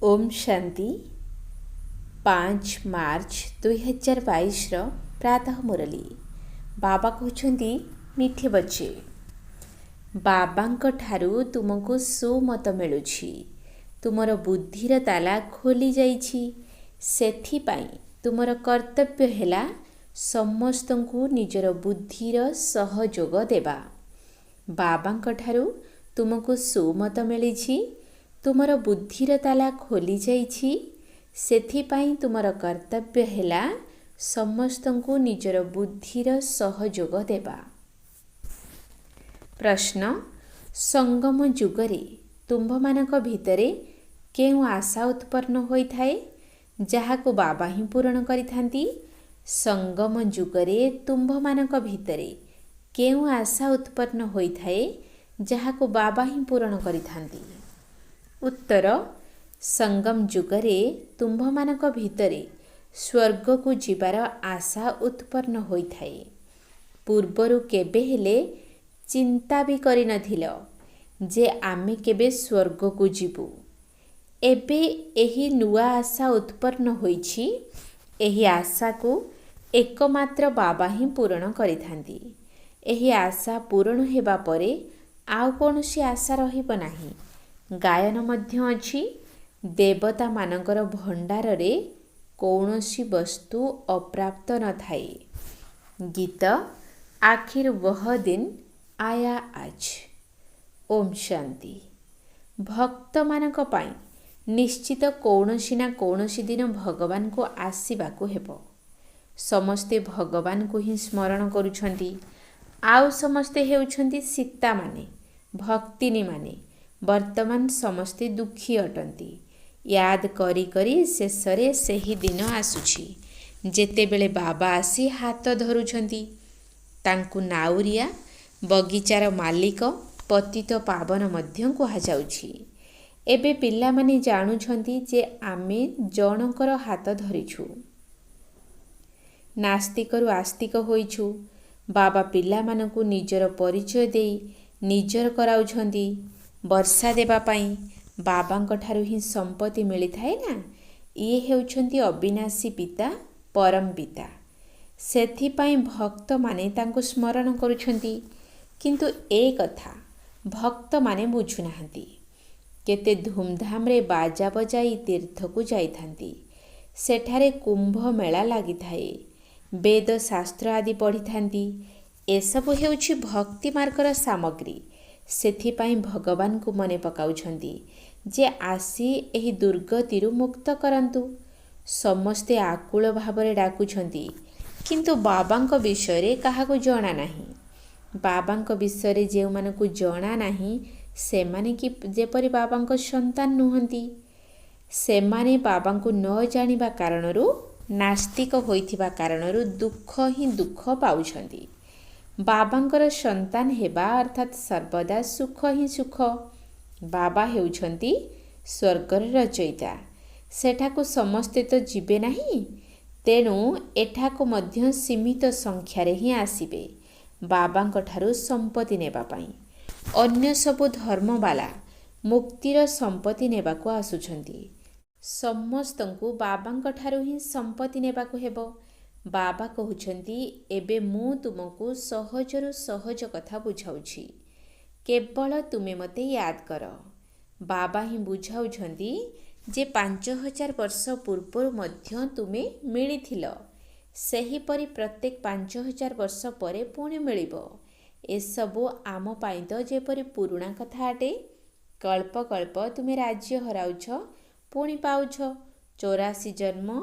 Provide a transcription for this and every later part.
ओम शांति 5 मार्च 2022 प्रातः मुरली बाबा कहते मिठे बच्चे बाबांक ठारू तुमको सुमत मिलुछि तुमर बुद्धिर ताला खोली जाइछि सेथिपाई तुमर कर्तव्य हेला समस्तंकु निजर बुद्धिर सहयोग देबा बाबांक ठारू तुमको सुमत मिलिछि तुमर बुद्धिर ताला खोली जाइछि सेथिपाई तुमर कर्तव्य हेला समस्तंकु निजर बुद्धिर सहयोग देबा। प्रश्न संगम जुगरे तुम्भमानक भितरे केउ आशा उत्पन्न होइथाए जाहाको बाबा ही पूरण करिथांती। संगम जुगरे तुम्भमानक भितरे केउ आशा उत्पन्न होइथाए जाहाको बाबा ही पूरण करिथांती। उत्तर संगम जुगरे तुम्भमानक भितरे स्वर्ग को जीवार आशा उत्पन्न होइथाए। पूर्वरु केबे हेले चिंता भी करि नथिल जे आमे केबे स्वर्ग को जीवु। एबे एही नुआ आशा उत्पन्न होइछि। एही आशा को एकमात्र बाबा ही पूरण करिथांती। एही आशा पूरण हेबा परे आउ कोनोसी आशा रहिब नाही। गायन मध्य अछि देवता मानकर भंडार रे कौनसी वस्तु अप्राप्त न थाए। गीत आखिर वह दिन आया आज। ओम शांति। भक्त मानक पाई निश्चित कौनसी ना कौनसी दिन भगवान को आसीबा को हेबो। समस्ते भगवान को ही स्मरण करुछंती। आउ समस्ते हेउछंती सीता माने भक्तिनी माने। वर्तमान समस्ते दुखी अटंती। याद करी करी शेषरे सेही दिन आसुछि जेतेबेले बाबा आसी हाथ धरुछंती। तांकु नाउरिया बगीचार मालिक पतित पावन मध्य कुहा जाउछि। एबे पिल्लामाने जाणुछंती जे आमे जनकर हाथ धरिछु। नास्तिकरु आस्तिक होइछु। बाबा पिल्लामानकु निजर परिचय देई निजर कराउछंती। वर्षा देबा पाई बाबांक ठारू ही संपत्ति मिली थाए ना। ये हेउछंती अविनाशी पिता परम पिता। सेथिपाई भक्त माने तांको स्मरण करुछंती। किंतु ए कथा भक्त माने बुझु नाहंती। केते धूमधाम रे बाजा बजाई तीर्थ को जाइथांती। सेठारे कुंभ मेला लागि थाए। वेद शास्त्र आदि पढ़ी थांती। एसबु हेउछि भक्ति मार्गर सामग्री। सेथिपाई भगवान को मने पकाउछंती जे आसी एही दुर्गतिरु मुक्त करंतु। समस्ते आकुल भावरे डाकुछंती। किंतु बाबांक विषय रे काहाको जणा नाही। बाबांक विषय रे जेउ मानकु जणा नाही सेमाने कि जेपरि बाबांक संतान नुहंती। सेमाने बाबांकु न जानिबा कारणरु नास्तिक होइथिबा कारणरु दुख ही दुख पाउछंती। बाबांकर संतान हेबा अर्थात सर्वदा सुख ही सुख। बाबा हेउछंती स्वर्गर रचयिता। सेठाकु समस्ते तो जीवे नाही। तेणु एठाकु मध्य सीमित संख्यार ही आसीबे बाबांक ठारू संपत्ति नेबा पाई। अन्य सबु धर्मवाला मुक्तिर संपत्ति नेबाकु आसुछंती। समस्तंकु बाबांक ठारू ही संपत्ति नेबाकु हेबो। बाबा कहउछंती एबे मु तुमको सहजरु सहज कथा बुझाउछि। केवल तुमे मते याद कर। बाबा ही बुझाउछंती जे 5000 वर्ष पूर्व मध्य तुमे मिलिथिल। सेही परि प्रत्येक 5000 वर्ष परे पुणी मिलिबो। ए सबु आम पाई तो जेपरि पुराणा कथा आटे। कल्प कल्प तुमे राज्य हराउछ पुणी पाउछ। 84 जन्म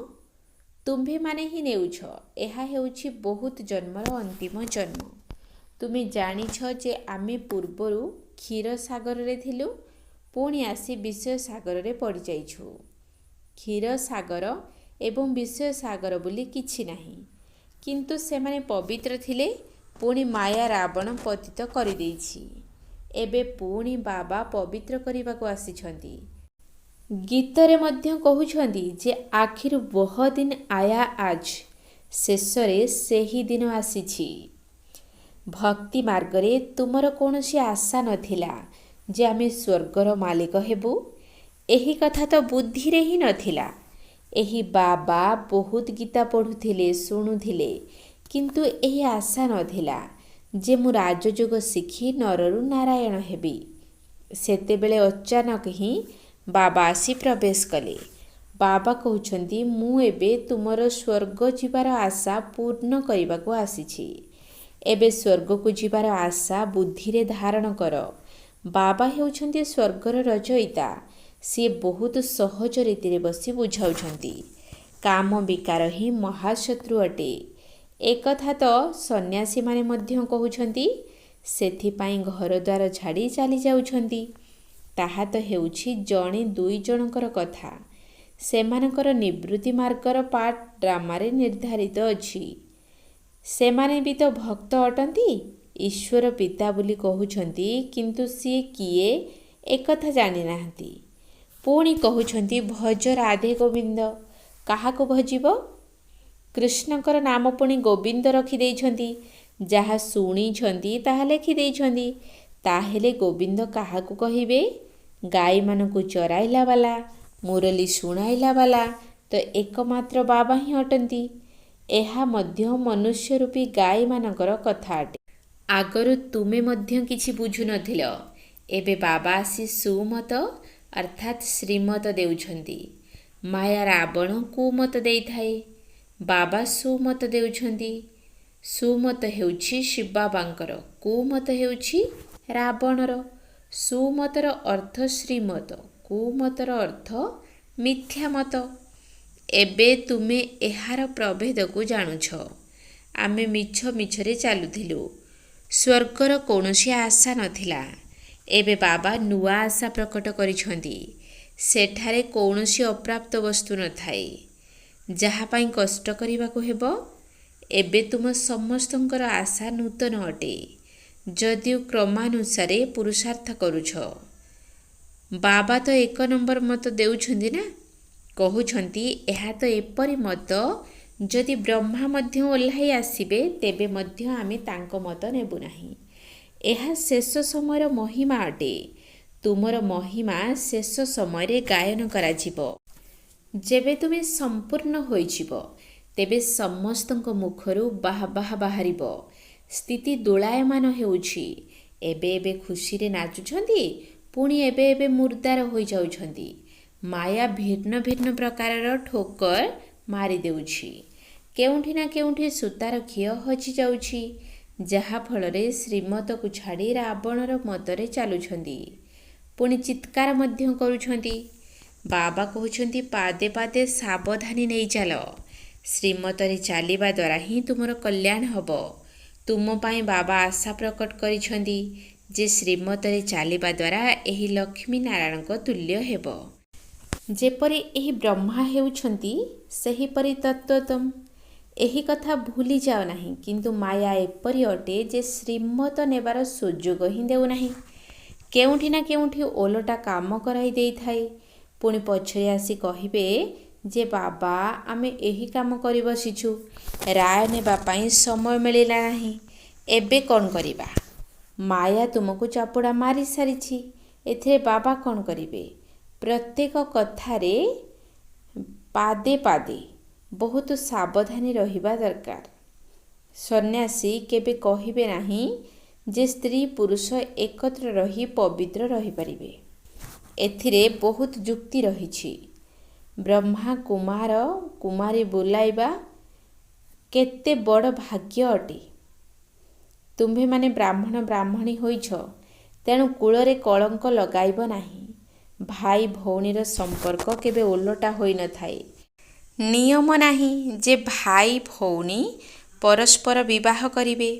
तुम्भे माने ही नेउछ। एहा हेउछि बहुत जन्मर अंतिम जन्म। तुमे जानिछ जे आमे पूर्वरु क्षीर सागर रे थिलु पुणी आसी विषय सागर रे पड़ी जाइछु। क्षीर सागर एवं विषय सागर बोली किछि नाही। किंतु सेमाने पवित्र थिले पुणी माया रावण पतित करि देइछि। एबे पुणी बाबा पवित्र करिबाकु आसीछंती। गीतरे मध्य कहउछंती जे आखिर वह दिन आया आज। शेषरे सेही दिन आसीछि। भक्ति मार्गरे तुमर कौनसी आशा नथिला जे आमे स्वर्गर मालिक हेबु। ଏହି କଥା ତ ବୁଦ୍ଧିରେ ହିଁ ନଥିଲା। ଏହି ବାବା ବହୁତ ଗୀତା ପଢ଼ୁଥିଲେ, ଶୁଣୁଥିଲେ, କିନ୍ତୁ ଏହି ଆଶା ନଥିଲା ଯେ ମୁଁ ରାଜଯୋଗ ଶିଖି ନରରୁ ନାରାୟଣ ହେବି। ସେତେବେଳେ ଅଚାନକ ହିଁ ବାବା ଆସି ପ୍ରବେଶ କଲେ। ବାବା କହୁଛନ୍ତି, ମୁଁ ଏବେ ତୁମର ସ୍ୱର୍ଗ ଯିବାର ଆଶା ପୂର୍ଣ୍ଣ କରିବାକୁ ଆସିଛି। ଏବେ ସ୍ୱର୍ଗକୁ ଯିବାର ଆଶା ବୁଦ୍ଧିରେ ଧାରଣ କର। ବାବା ହେଉଛନ୍ତି ସ୍ୱର୍ଗର ରଚୟିତା। ସିଏ ବହୁତ ସହଜ ରୀତିରେ ବସି ବୁଝାଉଛନ୍ତି। କାମ ବିକାର ହିଁ ମହାଶତ୍ରୁ ଅଟେ। ଏକଥା ତ ସନ୍ନ୍ୟାସୀମାନେ ମଧ୍ୟ କହୁଛନ୍ତି। ସେଥିପାଇଁ ଘରଦ୍ୱାର ଛାଡ଼ି ଚାଲି ଯାଉଛନ୍ତି। ତାହା ତ ହେଉଛି ଜଣେ ଦୁଇ ଜଣଙ୍କର କଥା। ସେମାନଙ୍କର ନିବୃତ୍ତି ମାର୍ଗର ପାର୍ଟ ଡ୍ରାମାରେ ନିର୍ଦ୍ଧାରିତ ଅଛି। ସେମାନେ ବି ତ ଭକ୍ତ ଅଟନ୍ତି। ଈଶ୍ୱର ପିତା ବୋଲି କହୁଛନ୍ତି, କିନ୍ତୁ ସିଏ କିଏ ଏକଥା ଜାଣିନାହାନ୍ତି। ପୁଣି କହୁଛନ୍ତି ଭଜ ରାଧେ ଗୋବିନ୍ଦ। କାହାକୁ ଭଜିବ? କୃଷ୍ଣଙ୍କର ନାମ ପୁଣି ଗୋବିନ୍ଦ ରଖିଦେଇଛନ୍ତି। ଯାହା ଶୁଣିଛନ୍ତି ତାହା ଲେଖିଦେଇଛନ୍ତି। ତାହେଲେ ଗୋବିନ୍ଦ କାହାକୁ କହିବେ? ଗାଈମାନଙ୍କୁ ଚରାଇଲା ବାଲା, ମୁରଲି ଶୁଣାଇଲା ବାଲା ତ ଏକମାତ୍ର ବାବା ହିଁ ଅଟନ୍ତି। ଏହା ମଧ୍ୟ ମନୁଷ୍ୟ ରୂପୀ ଗାଈମାନଙ୍କର କଥା ଅଟେ। ଆଗରୁ ତୁମେ ମଧ୍ୟ କିଛି ବୁଝୁନଥିଲ। ଏବେ ବାବା ଆସି ସୁମତ ଅର୍ଥାତ୍ ଶ୍ରୀମତ ଦେଉଛନ୍ତି। ମାୟା ରାବଣ କୁମତ ଦେଇଥାଏ। ବାବା ସୁମତ ଦେଉଛନ୍ତି। ସୁମତ ହେଉଛି ଶିବବାବାଙ୍କର, କୁମତ ହେଉଛି ରାବଣର। ସୁମତର ଅର୍ଥ ଶ୍ରୀମତ, କୁମତର ଅର୍ଥ ମିଥ୍ୟାମତ। ଏବେ ତୁମେ ଏହାର ପ୍ରଭେଦକୁ ଜାଣୁଛ। ଆମେ ମିଛ ମିଛରେ ଚାଲୁଥିଲୁ। ସ୍ୱର୍ଗର କୌଣସି ଆଶା ନଥିଲା। ଏବେ ବାବା ନୂଆ ଆଶା ପ୍ରକଟ କରିଛନ୍ତି। ସେଠାରେ କୌଣସି ଅପ୍ରାପ୍ତ ବସ୍ତୁ ନଥାଏ, ଯାହା ପାଇଁ କଷ୍ଟ କରିବାକୁ ହେବ। ଏବେ ତୁମ ସମସ୍ତଙ୍କର ଆଶା ନୂତନ ଅଟେ, ଯଦିଓ କ୍ରମାନୁସାରେ ପୁରୁଷାର୍ଥ କରୁଛ। ବାବା ତ ଏକ ନମ୍ବର ମତ ଦେଉଛନ୍ତି ନା। କହୁଛନ୍ତି ଏହା ତ ଏପରି ମତ, ଯଦି ବ୍ରହ୍ମା ମଧ୍ୟ ଓହ୍ଲାଇ ଆସିବେ ତେବେ ମଧ୍ୟ ଆମେ ତାଙ୍କ ମତ ନେବୁ ନାହିଁ। ଏହା ଶେଷ ସମୟର ମହିମା ଅଟେ। ତୁମର ମହିମା ଶେଷ ସମୟରେ ଗାୟନ କରାଯିବ। ଯେବେ ତୁମେ ସମ୍ପୂର୍ଣ୍ଣ ହୋଇଯିବ, ତେବେ ସମସ୍ତଙ୍କ ମୁଖରୁ ବାଃ ବାଃ ବାହାରିବ। ସ୍ଥିତି ଦୋଳାୟମାନ ହେଉଛି। ଏବେ ଏବେ ଖୁସିରେ ନାଚୁଛନ୍ତି, ପୁଣି ଏବେ ଏବେ ମୁର୍ଦାର ହୋଇଯାଉଛନ୍ତି। ମାୟା ଭିନ୍ନ ଭିନ୍ନ ପ୍ରକାରର ଠୋକର ମାରିଦେଉଛି। କେଉଁଠି ନା କେଉଁଠି ସୂତାର ଖିଅ ହଜିଯାଉଛି, ଯାହାଫଳରେ ଶ୍ରୀମତକୁ ଛାଡ଼ି ରାବଣର ମତରେ ଚାଲୁଛନ୍ତି। ପୁଣି ଚିତ୍କାର ମଧ୍ୟ କରୁଛନ୍ତି। ବାବା କହୁଛନ୍ତି, ପାଦେ ପାଦେ ସାବଧାନୀ ନେଇ ଚାଲ। ଶ୍ରୀମତରେ ଚାଲିବା ଦ୍ୱାରା ହିଁ ତୁମର କଲ୍ୟାଣ ହେବ। ତୁମ ପାଇଁ ବାବା ଆଶା ପ୍ରକଟ କରିଛନ୍ତି ଯେ ଶ୍ରୀମତରେ ଚାଲିବା ଦ୍ୱାରା ଏହି ଲକ୍ଷ୍ମୀ ନାରାୟଣଙ୍କ ତୁଲ୍ୟ ହେବ। ଯେପରି ଏହି ବ୍ରହ୍ମା ହେଉଛନ୍ତି, ସେହିପରି ତତ୍ତ୍ୱତମ୍। ଏହି କଥା ଭୁଲି ଯାଅ ନାହିଁ। କିନ୍ତୁ ମାୟା ଏପରି ଅଟେ ଯେ ଶ୍ରୀମତ ନେବାର ସୁଯୋଗ ହିଁ ଦେଉନାହିଁ। କେଉଁଠି ନା କେଉଁଠି ଓଲଟା କାମ କରାଇ ଦେଇଥାଏ। ପୁଣି ପଛରେ ଆସି କହିବେ ଯେ ବାବା ଆମେ ଏହି କାମ କରି ବସିଛୁ, ରାୟ ନେବା ପାଇଁ ସମୟ ମିଳିଲା ନାହିଁ। ଏବେ କ'ଣ କରିବା? ମାୟା ତୁମକୁ ଚାପୁଡ଼ା ମାରିସାରିଛି। ଏଥିରେ ବାବା କ'ଣ କରିବେ? ପ୍ରତ୍ୟେକ କଥାରେ ପାଦେ ପାଦେ ବହୁତ ସାବଧାନୀ ରହିବା ଦରକାର। ସନ୍ନ୍ୟାସୀ କେବେ କହିବେ ନାହିଁ ଯେ ସ୍ତ୍ରୀ ପୁରୁଷ ଏକତ୍ର ରହି ପବିତ୍ର ରହିପାରିବେ। ଏଥିରେ ବହୁତ ଯୁକ୍ତି ରହିଛି। ବ୍ରହ୍ମା କୁମାର କୁମାରୀ ବୁଲାଇବା କେତେ ବଡ଼ ଭାଗ୍ୟ ଅଟେ। ତୁମ୍ଭେମାନେ ବ୍ରାହ୍ମଣ ବ୍ରାହ୍ମଣୀ ହୋଇଛ, ତେଣୁ କୂଳରେ କଳଙ୍କ ଲଗାଇବ ନାହିଁ। ଭାଇ ଭଉଣୀର ସମ୍ପର୍କ କେବେ ଓଲଟା ହୋଇନଥାଏ। ନିୟମ ନାହିଁ ଯେ ଭାଇ ଭଉଣୀ ପରସ୍ପର ବିବାହ କରିବେ।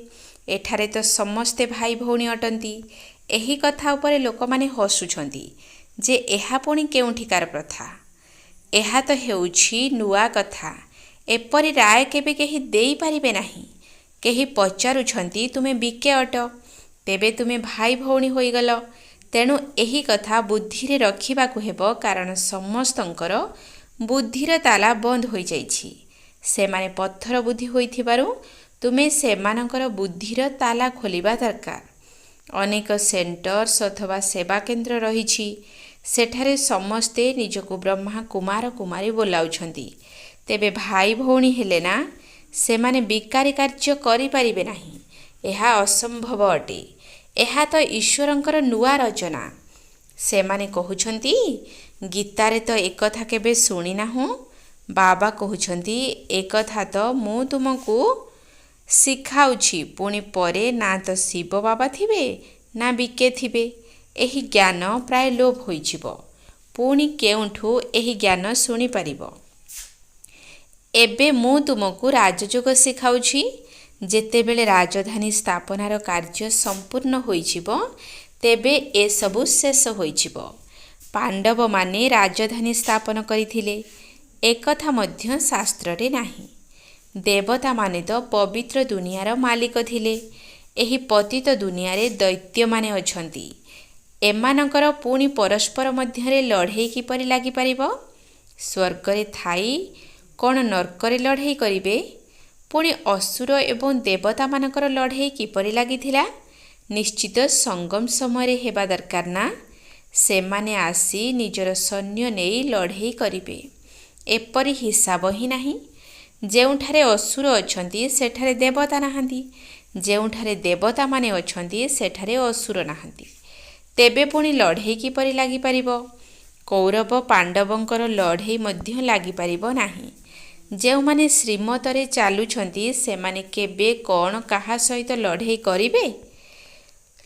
ଏଠାରେ ତ ସମସ୍ତେ ଭାଇ ଭଉଣୀ ଅଟନ୍ତି। ଏହି କଥା ଉପରେ ଲୋକମାନେ ହସୁଛନ୍ତି ଯେ ଏହା ପୁଣି କେଉଁଠିକାର ପ୍ରଥା। ଏହା ତ ହେଉଛି ନୂଆ କଥା। ଏପରି ରାୟ କେବେ କେହି ଦେଇପାରିବେ ନାହିଁ। କେହି ପଚାରୁଛନ୍ତି ତୁମେ ବିକେ ଅଟ, ତେବେ ତୁମେ ଭାଇ ଭଉଣୀ ହୋଇଗଲ। ତେଣୁ ଏହି କଥା ବୁଦ୍ଧିରେ ରଖିବାକୁ ହେବ, କାରଣ ସମସ୍ତଙ୍କର ବୁଦ୍ଧିର ତାଲା ବନ୍ଦ ହୋଇଯାଇଛି। ସେମାନେ ପଥର ବୁଦ୍ଧି ହୋଇଥିବାରୁ ତୁମେ ସେମାନଙ୍କର ବୁଦ୍ଧିର ତାଲା ଖୋଲିବା ଦରକାର। ଅନେକ ସେଣ୍ଟର୍ସ ଅଥବା ସେବା କେନ୍ଦ୍ର ରହିଛି। ସେଠାରେ ସମସ୍ତେ ନିଜକୁ ବ୍ରହ୍ମା କୁମାର କୁମାରୀ ବୋଲାଉଛନ୍ତି। ତେବେ ଭାଇ ଭଉଣୀ ହେଲେ ନା ସେମାନେ ବିକାରୀ କାର୍ଯ୍ୟ କରିପାରିବେ ନାହିଁ। ଏହା ଅସମ୍ଭବ ଅଟେ। ଏହା ତ ଈଶ୍ୱରଙ୍କର ନୂଆ ରଚନା। ସେମାନେ କହୁଛନ୍ତି, ଗୀତାରେ ତ ଏକଥା କେବେ ଶୁଣିନାହୁଁ। ବାବା କହୁଛନ୍ତି, ଏକଥା ତ ମୁଁ ତୁମକୁ ଶିଖାଉଛି। ପୁଣି ପରେ ନା ତ ଶିବ ବାବା ଥିବେ ନା ବିକେ ଥିବେ। ଏହି ଜ୍ଞାନ ପ୍ରାୟ ଲୋପ ହୋଇଯିବ। ପୁଣି କେଉଁଠୁ ଏହି ଜ୍ଞାନ ଶୁଣିପାରିବ? ଏବେ ମୁଁ ତୁମକୁ ରାଜଯୋଗ ଶିଖାଉଛି। ଯେତେବେଳେ ରାଜଧାନୀ ସ୍ଥାପନାର କାର୍ଯ୍ୟ ସମ୍ପୂର୍ଣ୍ଣ ହୋଇଯିବ, ତେବେ ଏସବୁ ଶେଷ ହୋଇଯିବ। ପାଣ୍ଡବମାନେ ରାଜଧାନୀ ସ୍ଥାପନ କରିଥିଲେ, ଏକଥା ମଧ୍ୟ ଶାସ୍ତ୍ରରେ ନାହିଁ। ଦେବତାମାନେ ତ ପବିତ୍ର ଦୁନିଆର ମାଲିକ ଥିଲେ। ଏହି ପତିତ ଦୁନିଆରେ ଦୈତ୍ୟମାନେ ଅଛନ୍ତି। ଏମାନଙ୍କର ପୁଣି ପରସ୍ପର ମଧ୍ୟରେ ଲଢ଼େଇ କିପରି ଲାଗିପାରିବ? ସ୍ୱର୍ଗରେ ଥାଇ କ'ଣ ନର୍କରେ ଲଢ଼େଇ କରିବେ? ପୁଣି ଅସୁର ଏବଂ ଦେବତାମାନଙ୍କର ଲଢ଼େଇ କିପରି ଲାଗିଥିଲା? ନିଶ୍ଚିତ ସଙ୍ଗମ ସମୟରେ ହେବା ଦରକାର ନା? ସେମାନେ ଆସି ନିଜର ସୈନ୍ୟ ନେଇ ଲଢ଼େଇ କରିବେ। ଏପରି ହିସାବ ହିଁ ନାହିଁ। ଯେଉଁଠାରେ ଅସୁର ଅଛନ୍ତି ସେଠାରେ ଦେବତା ନାହାନ୍ତି। ଯେଉଁଠାରେ ଦେବତାମାନେ ଅଛନ୍ତି ସେଠାରେ ଅସୁର ନାହାନ୍ତି। ତେବେ ପୁଣି ଲଢ଼େଇ କିପରି ଲାଗିପାରିବ? କୌରବ ପାଣ୍ଡବଙ୍କର ଲଢ଼େଇ ମଧ୍ୟ ଲାଗିପାରିବ ନାହିଁ। ଯେଉଁମାନେ ଶ୍ରୀମତରେ ଚାଲୁଛନ୍ତି ସେମାନେ କେବେ କ'ଣ କାହା ସହିତ ଲଢ଼େଇ କରିବେ?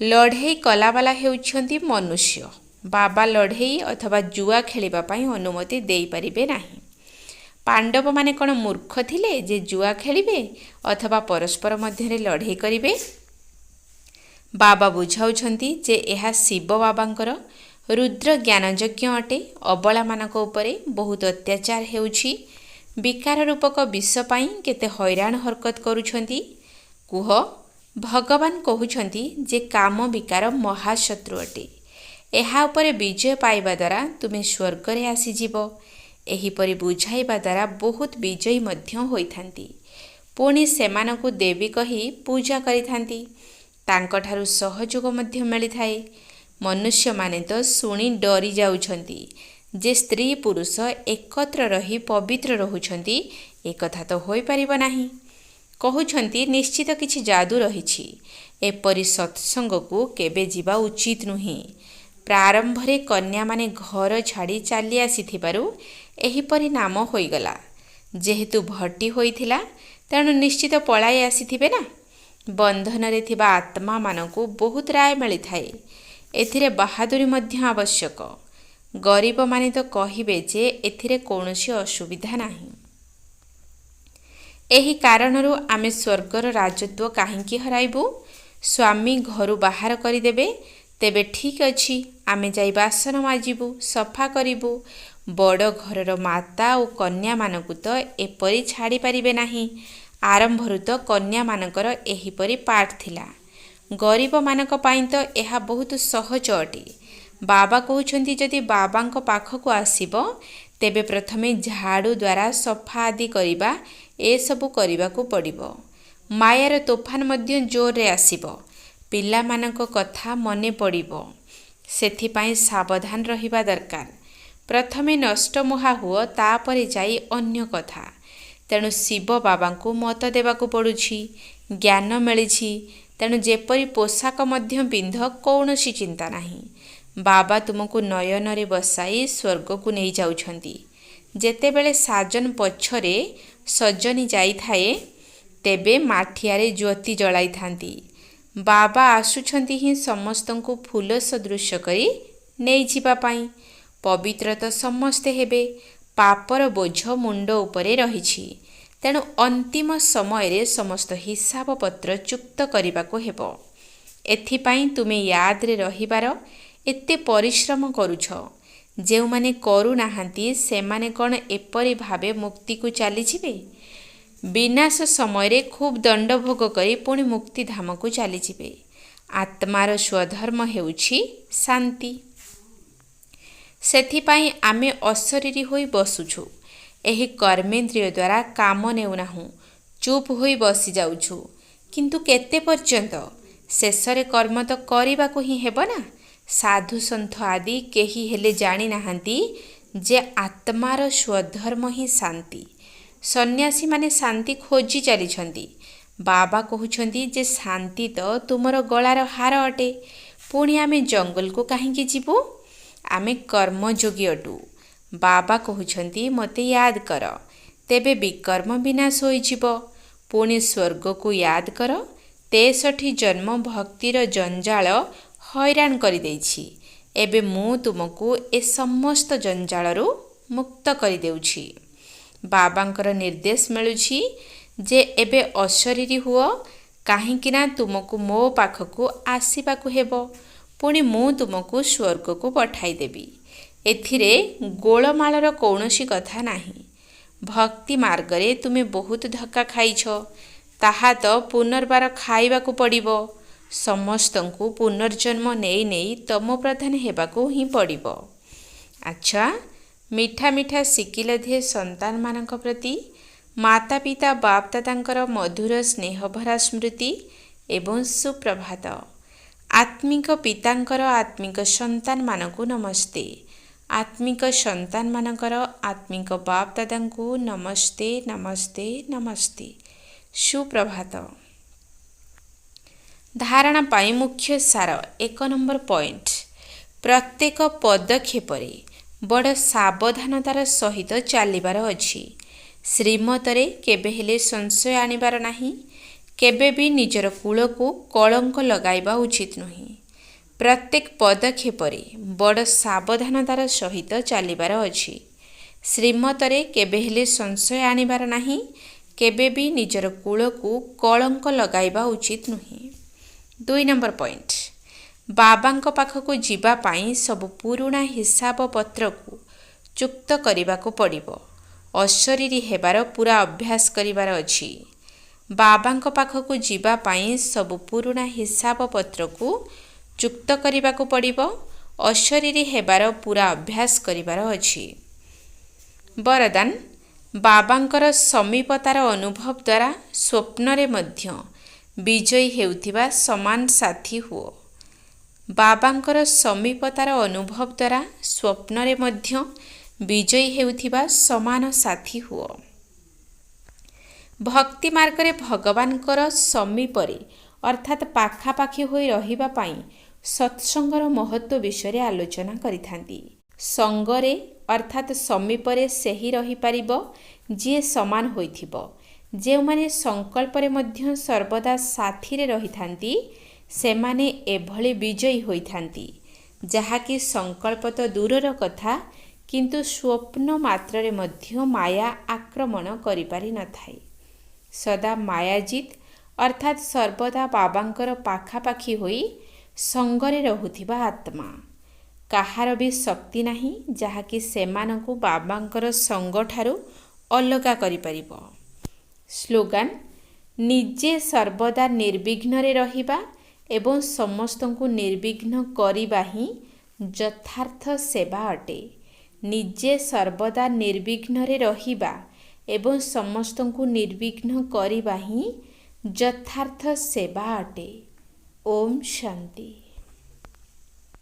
ଲଢ଼େଇ କଲାବାଲା ହେଉଛନ୍ତି ମନୁଷ୍ୟ। ବାବା ଲଢ଼େଇ ଅଥବା ଜୁଆ ଖେଳିବା ପାଇଁ ଅନୁମତି ଦେଇପାରିବେ ନାହିଁ। ପାଣ୍ଡବମାନେ କ'ଣ ମୂର୍ଖ ଥିଲେ ଯେ ଜୁଆ ଖେଳିବେ ଅଥବା ପରସ୍ପର ମଧ୍ୟରେ ଲଢ଼େଇ କରିବେ? ବାବା ବୁଝାଉଛନ୍ତି ଯେ ଏହା ଶିବ ବାବାଙ୍କର ରୁଦ୍ର ଜ୍ଞାନଯଜ୍ଞ ଅଟେ। ଅବଳାମାନଙ୍କ ଉପରେ ବହୁତ ଅତ୍ୟାଚାର ହେଉଛି। ବିକାର ରୂପକ ବିଷ ପାଇଁ କେତେ ହଇରାଣ ହରକତ କରୁଛନ୍ତି। କୁହ, ଭଗବାନ କହୁଛନ୍ତି ଯେ କାମ ବିକାର ମହାଶତ୍ରୁ ଅଟେ। ଏହା ଉପରେ ବିଜୟ ପାଇବା ଦ୍ୱାରା ତୁମେ ସ୍ୱର୍ଗରେ ଆସିଯିବ। ଏହିପରି ବୁଝାଇବା ଦ୍ୱାରା ବହୁତ ବିଜୟୀ ମଧ୍ୟ ହୋଇଥାନ୍ତି। ପୁଣି ସେମାନଙ୍କୁ ଦେବୀ କହି ପୂଜା କରିଥାନ୍ତି। ତାଙ୍କଠାରୁ ସହଯୋଗ ମଧ୍ୟ ମିଳିଥାଏ। ମନୁଷ୍ୟମାନେ ତ ଶୁଣି ଡରି ଯାଉଛନ୍ତି ଯେ ସ୍ତ୍ରୀ ପୁରୁଷ ଏକତ୍ର ରହି ପବିତ୍ର ରହୁଛନ୍ତି। ଏକଥା ତ ହୋଇପାରିବ ନାହିଁ। କହୁଛନ୍ତି ନିଶ୍ଚିତ କିଛି ଯାଦୁ ରହିଛି। ଏପରି ସତ୍ସଙ୍ଗକୁ କେବେ ଯିବା ଉଚିତ ନୁହେଁ। ପ୍ରାରମ୍ଭରେ କନ୍ୟାମାନେ ଘର ଛାଡ଼ି ଚାଲି ଆସିଥିବାରୁ ଏହିପରି ନାମ ହୋଇଗଲା। ଯେହେତୁ ଭଟ୍ଟି ହୋଇଥିଲା ତେଣୁ ନିଶ୍ଚିତ ପଳାଇ ଆସିଥିବେ ନା। ବନ୍ଧନରେ ଥିବା ଆତ୍ମାମାନଙ୍କୁ ବହୁତ ରାୟ ମିଳିଥାଏ। ଏଥିରେ ବାହାଦୁରୀ ମଧ୍ୟ ଆବଶ୍ୟକ। ଗରିବମାନେ ତ କହିବେ ଯେ ଏଥିରେ କୌଣସି ଅସୁବିଧା ନାହିଁ। ଏହି କାରଣରୁ ଆମେ ସ୍ୱର୍ଗର ରାଜତ୍ୱ କାହିଁକି ହରାଇବୁ? ସ୍ୱାମୀ ଘରୁ ବାହାର କରିଦେବେ, ତେବେ ଠିକ୍ ଅଛି, ଆମେ ଯାଇ ବାସନ ମାଜିବୁ, ସଫା କରିବୁ। ବଡ଼ ଘରର ମାତା ଓ କନ୍ୟାମାନଙ୍କୁ ତ ଏପରି ଛାଡ଼ିପାରିବେ ନାହିଁ। ଆରମ୍ଭରୁ ତ କନ୍ୟାମାନଙ୍କର ଏହିପରି ପାଠ ଥିଲା। ଗରିବମାନଙ୍କ ପାଇଁ ତ ଏହା ବହୁତ ସହଜ ଅଟେ। ବାବା କହୁଛନ୍ତି ଯଦି ବାବାଙ୍କ ପାଖକୁ ଆସିବ, ତେବେ ପ୍ରଥମେ ଝାଡ଼ୁ ଦ୍ୱାରା ସଫା ଆଦି କରିବା ଏସବୁ କରିବାକୁ ପଡ଼ିବ। ମାୟାର ତୋଫାନ ମଧ୍ୟ ଜୋରରେ ଆସିବ। ପିଲାମାନଙ୍କ କଥା ମନେ ପଡ଼ିବ। ସେଥିପାଇଁ ସାବଧାନ ରହିବା ଦରକାର। ପ୍ରଥମେ ନଷ୍ଟମୁହା ହୁଅ, ତାପରେ ଯାଇ ଅନ୍ୟ କଥା। ତେଣୁ ଶିବ ବାବାଙ୍କୁ ମତ ଦେବାକୁ ପଡ଼ୁଛି। ଜ୍ଞାନ ମିଳିଛି, ତେଣୁ ଯେପରି ପୋଷାକ ମଧ୍ୟ ପିନ୍ଧ, କୌଣସି ଚିନ୍ତା ନାହିଁ। ବାବା ତୁମକୁ ନୟନରେ ବସାଇ ସ୍ୱର୍ଗକୁ ନେଇଯାଉଛନ୍ତି। ଯେତେବେଳେ ସାଜନ ପଛରେ ସଜନି ଯାଇଥାଏ, ତେବେ ମାଠିଆରେ ଜ୍ୟୋତି ଜଳାଇଥାନ୍ତି। ବାବା ଆସୁଛନ୍ତି ହିଁ ସମସ୍ତଙ୍କୁ ଫୁଲ ସଦୃଶ କରି ନେଇଯିବା ପାଇଁ। ପବିତ୍ର ତ ସମସ୍ତେ ହେବେ। ପାପର ବୋଝ ମୁଣ୍ଡ ଉପରେ ରହିଛି। ତେଣୁ ଅନ୍ତିମ ସମୟରେ ସମସ୍ତ ହିସାବ ପତ୍ର ଚୁକ୍ତ କରିବାକୁ ହେବ। ଏଥିପାଇଁ ତୁମେ ୟାଦରେ ରହିବାର ଏତେ ପରିଶ୍ରମ କରୁଛ। ଯେଉଁମାନେ କରୁନାହାନ୍ତି ସେମାନେ କ'ଣ ଏପରି ଭାବେ ମୁକ୍ତିକୁ ଚାଲିଯିବେ? ବିନାଶ ସମୟରେ ଖୁବ୍ ଦଣ୍ଡ ଭୋଗ କରି ପୁଣି ମୁକ୍ତିଧାମକୁ ଚାଲିଯିବେ। ଆତ୍ମାର ସ୍ୱଧର୍ମ ହେଉଛି ଶାନ୍ତି। ସେଥିପାଇଁ ଆମେ ଅଶରୀରୀ ହୋଇ ବସୁଛୁ। ଏହି କର୍ମେନ୍ଦ୍ରିୟ ଦ୍ୱାରା କାମ ନେଉନାହୁଁ, ଚୁପ୍ ହୋଇ ବସିଯାଉଛୁ। କିନ୍ତୁ କେତେ ପର୍ଯ୍ୟନ୍ତ? ଶେଷରେ କର୍ମ ତ କରିବାକୁ ହିଁ ହେବ ନା। साधु सन्थ आदि केही हेले जानी नाहांती जे आत्मार स्वधर्म ही शांति। सन्यासी माने शांति खोजी चलीछंती। बाबा कहउछंती जे शांति तो तुमर गଳାର हार अटे। पुणी आमे जंगल को काहींकी जीवु? आमे कर्मयोगी अटु। बाबा कहउछंती मते याद कर, तेबे विकर्म विनाश होइजिब। पुणी स्वर्ग को याद कर, 63 जन्म भक्तिर जंजाल हैरान करि देइछि। एबे मु तुमको ए समस्त जंजालरू मुक्त करि देउछि। बाबांकर निर्देश मिलुछि जे एबे अशरीरी हुओ, काहींकिना तुमको मो पाखकु आसीबाकु हेबो। पुणी मु तुमको स्वर्ग को पठाई देबी। एथिरे गोलमालर कौनसी कथा नाही। भक्ति मार्गरे तुमे बहुत धक्का खाइछ, ताहा तो पुनर्बार खाइबाकु पड़िबो। समस्तंकु पुनर्जन्म नेई नेई तम प्रधान हेबाकु ही पड़िबो। अच्छा, मिठा मिठा शिकिल दिए संतान मानक प्रति माता पिता बाप दादांकर मधुर स्नेहभरा स्मृति एवं सुप्रभात। आत्मिक पितांकर आत्मिक संतान मानकु नमस्ते। आत्मिक संतान मानकर आत्मिक बाप दादांकु नमस्ते नमस्ते नमस्ते। सुप्रभात। धारणा पाई मुख्य सार 1 नंबर पॉइंट। प्रत्येक पदक्षेपरे बड़ सावधानतार सहित चलिबार अछि। श्रीमतरे केबे हेले संशय आनिबार नाही। केबे भी निजर कूल को कलंक लगाइबा उचित नुही। प्रत्येक पदक्षेपरे बड़ सावधानतार सहित चलिबार अछि। श्रीमतरे केबे हेले संशय आनिबार नाही। केबे भी निजर कूल को कलंक लगाइबा उचित नुही। 2 नंबर पॉइंट। बाबांक पाखकु जीवा पाई सब पुरुणा हिसाब पत्र को चुक्त करिबाकु पड़िबो। अशरीरी हेबार पूरा अभ्यास करिबार अछि। बाबांक पाखकु जीवा पाई सब पुरुणा हिसाब पत्र को चुक्त करिबाकु पड़िबो। अशरीरी हेबार पूरा अभ्यास करिबार अछि। वरदान। बाबांकर समीपतार अनुभव द्वारा स्वप्नरे मध्य विजयी हेउथिबा समान साथी हुओ। बाबांकर समीपतार अनुभव द्वारा स्वप्नरे मध्य विजयी हेउथिबा समान साथी हुओ। भक्ति मार्गरे भगवानकर समीपरे अर्थात पाखापाखी होई रहिबा पाई सत्संगर महत्व विषय आलोचना करिथांती। संगरे अर्थात समीपरे सेही रही पारिबो जे समान होइथिबो। जे माने संकल्परे मध्य सर्वदा साथीरे रहिथांती सेमाने एभଳି विजयी होइथांती। जहाकी संकल्प तो दूरर कथा, किंतु स्वप्न मात्ररे मध्य माया आक्रमण करि पारि न थाई। सदा मायाजित अर्थात सर्वदा बाबांकर पाखापाखी होई संगरे रहुथिबा आत्मा। काहार भी शक्ति नाही जहाकी सेमानंकु बाबांकर संग ठारू अलगा करि परिबो। स्लोगान। निजे सर्वदा निर्विघ्न रहिबा एवं समस्तंकु निर्विघ्न करिबा ही यथार्थ सेवा अटे। निजे सर्वदा निर्विघ्न रहिबा एवं समस्तंकु निर्विघ्न करिबा ही यथार्थ सेवा अटे। ओम शांति।